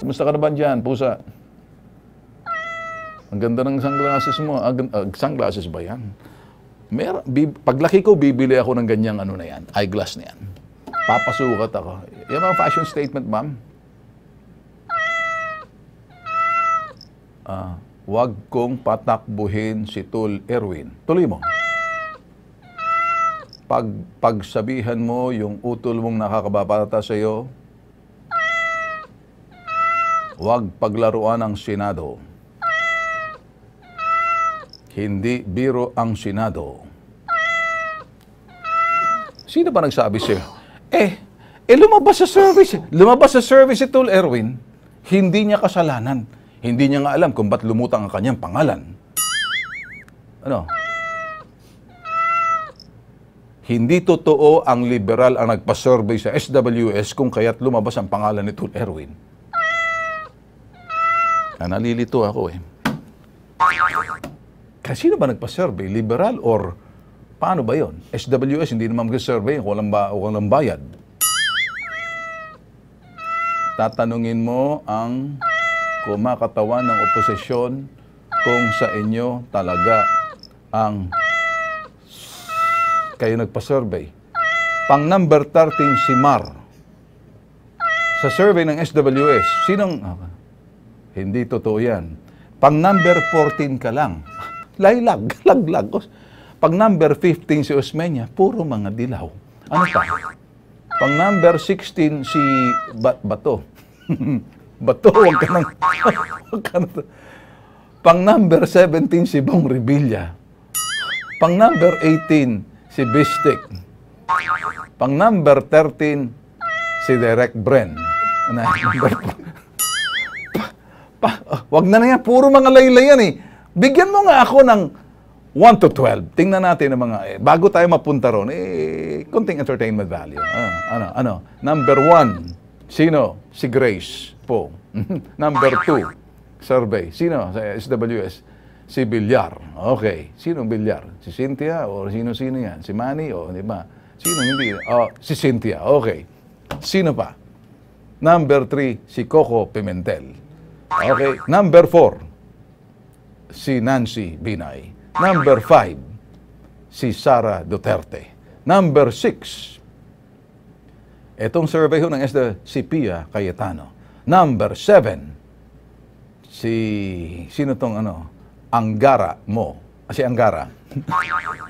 Kumusta ka naman dyan, pusa? Ang ganda ng sunglasses mo. Sunglasses ba yan? Paglaki ko, bibili ako ng ganyang ano na yan, eyeglass na yan. Papasukat ako. Yan ang fashion statement, ma'am. Huwag kong patakbuhin si Tul Erwin. Tuloy mo. Pagsabihan mo yung utol mong nakakababata sa iyo, huwag paglaruan ang Senado. Hindi biro ang Senado. Sino ba nagsabi sa'yo? Lumabas sa service. Lumabas sa service si Tul Erwin. Hindi niya kasalanan. Hindi niya nga alam kung ba't lumutang ang kanyang pangalan. Ano? Hindi totoo ang liberal ang nagpa-survey sa SWS kung kaya't lumabas ang pangalan ni Tul Erwin. Nalilito ako eh. Kasi sino ba nagpa-survey? Liberal or paano ba yon? SWS hindi naman mag-survey kung walang bayad. Tatanungin mo ang kumakatawan ng oposisyon kung sa inyo talaga ang kayo nagpa-survey. Pang number 13 si Mar. Sa survey ng SWS, sinong... Hindi totoo yan. Pang number 14 ka lang. Laylag, laglag. Pag number 15 si Osmeña, puro mga dilaw. Ano pa? Pang number 16 si Bato. Bato, huwag ka nang... Pang number 17 si Bong Revilla. Pang number 18 si Bistik. Pang number 13 si Derek Bren. Wag na yan, puro mga laylayan eh. Bigyan mo nga ako ng 1 to 12. Tingnan natin ang mga, bago tayo mapunta ron, konting entertainment value. Number 1, sino? Si Grace po. Number 2, survey. Sino sa SWS? Si Villar. Okay. Sino Villar? Si Cynthia o sino-sino yan? Si Manny o di ba? Sino hindi? Si Cynthia. Okay. Sino pa? Number 3, si Coco Pimentel. Okay. Number 4, si Nancy Binay. Number 5, si Sara Duterte. Number 6, etong survey ho ng si Pia Cayetano. Number 7, sino tong Angara mo. Si Angara.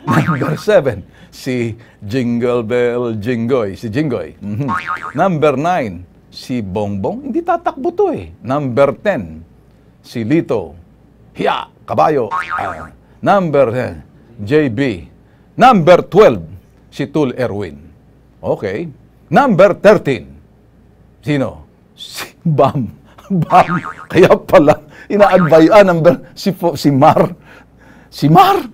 Number 7, si Jingle Bell Jinggoy. Si Jinggoy. Number 9, si Bongbong. Hindi tatakbo to eh. Number 10, si Lito. Hiya! Kabayo. Number 10, JB. Number 12, si Tul Erwin. Okay. Number 13, sino? Si Bam. Bam. Kaya pala, si Mar. Si Mar.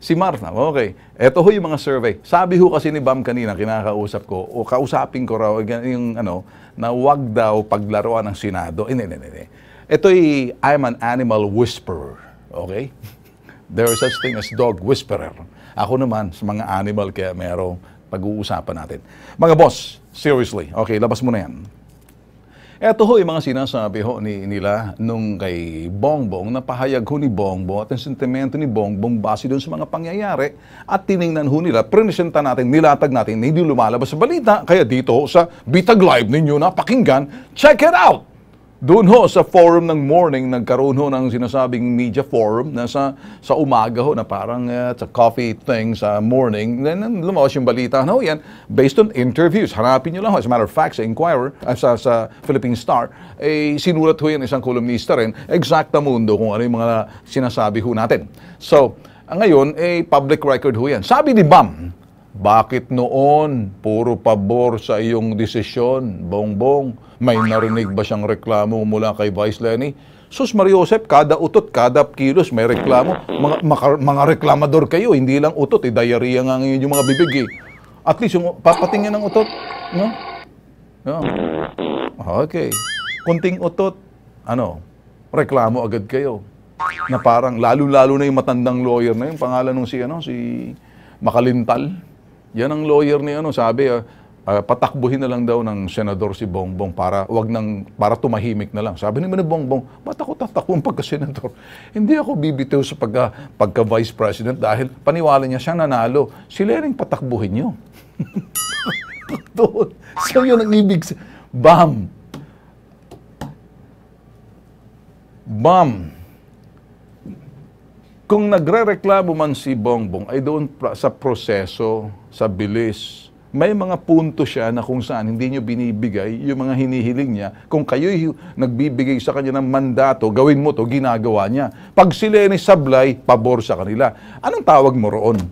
Si Mar na. Okay. Ito ho yung mga survey. Sabi ho kasi ni Bam kanina, kinakausap ko, o kausapin ko raw, yung na wag daw paglaruan ng Senado. Hindi. Ito'y, I'm an animal whisperer. Okay? There is such thing as dog whisperer. Ako naman, sa mga animal, kaya merong pag-uusapan natin. Mga boss, seriously. Okay, labas mo na yan. Ito ho yung mga sinasabi ho nila nung kay Bongbong, napahayag ho ni Bongbong at ang sentimento ni Bongbong base doon sa mga pangyayari at tiningnan ho nila, prenesenta natin, nilatag natin, hindi lumalabas sa balita, kaya dito sa Bitag Live ninyo na pakinggan, check it out! Doon ho sa forum ng morning, nagkaroon ho ng sinasabing media forum na sa umaga ho na parang sa coffee thing sa morning. Then lumabas yung balita na ho yan based on interviews. Hanapin nyo lang ho. As a matter of fact, sa Inquirer, sa Philippine Star, sinulat ho yan isang kolumnista rin, Exacta Mundo, kung ano yung mga sinasabi ho natin. So, ngayon, public record ho yan. Sabi ni Bam, bakit noon puro pabor sa iyong desisyon, Bongbong? May narinig ba siyang reklamo mula kay Vice Lenny? Sus Mariosep, kada utot, kada kilos may reklamo. Mga reklamador kayo, hindi lang utot, diarrhea nga ngayon yung mga bibig eh. At least yung papatingin ng utot, no? No. Okay. Kunting utot, reklamo agad kayo. Na parang lalo-lalo na yung matandang lawyer na yun, pangalan nung si Makalintal. Yan ang lawyer ni sabi, patakbuhin na lang daw ng senador si Bongbong para tumahimik na lang. Sabi naman ni Bongbong, ba't ako tatakbong pagka-senador? Hindi ako bibitaw sa pagka-vice president dahil paniwala niya siya nanalo. Sila rin patakbuhin niyo. Doon. So yun ang ibig bam! Bam! Kung nagre-reklamo man si Bongbong ay doon sa proseso, sa bilis, may mga punto siya na kung saan hindi nyo binibigay yung mga hinihiling niya. Kung kayo'y nagbibigay sa kanya ng mandato, gawin mo to, ginagawa niya. Pag sila ni sablay, pabor sa kanila. Anong tawag mo roon?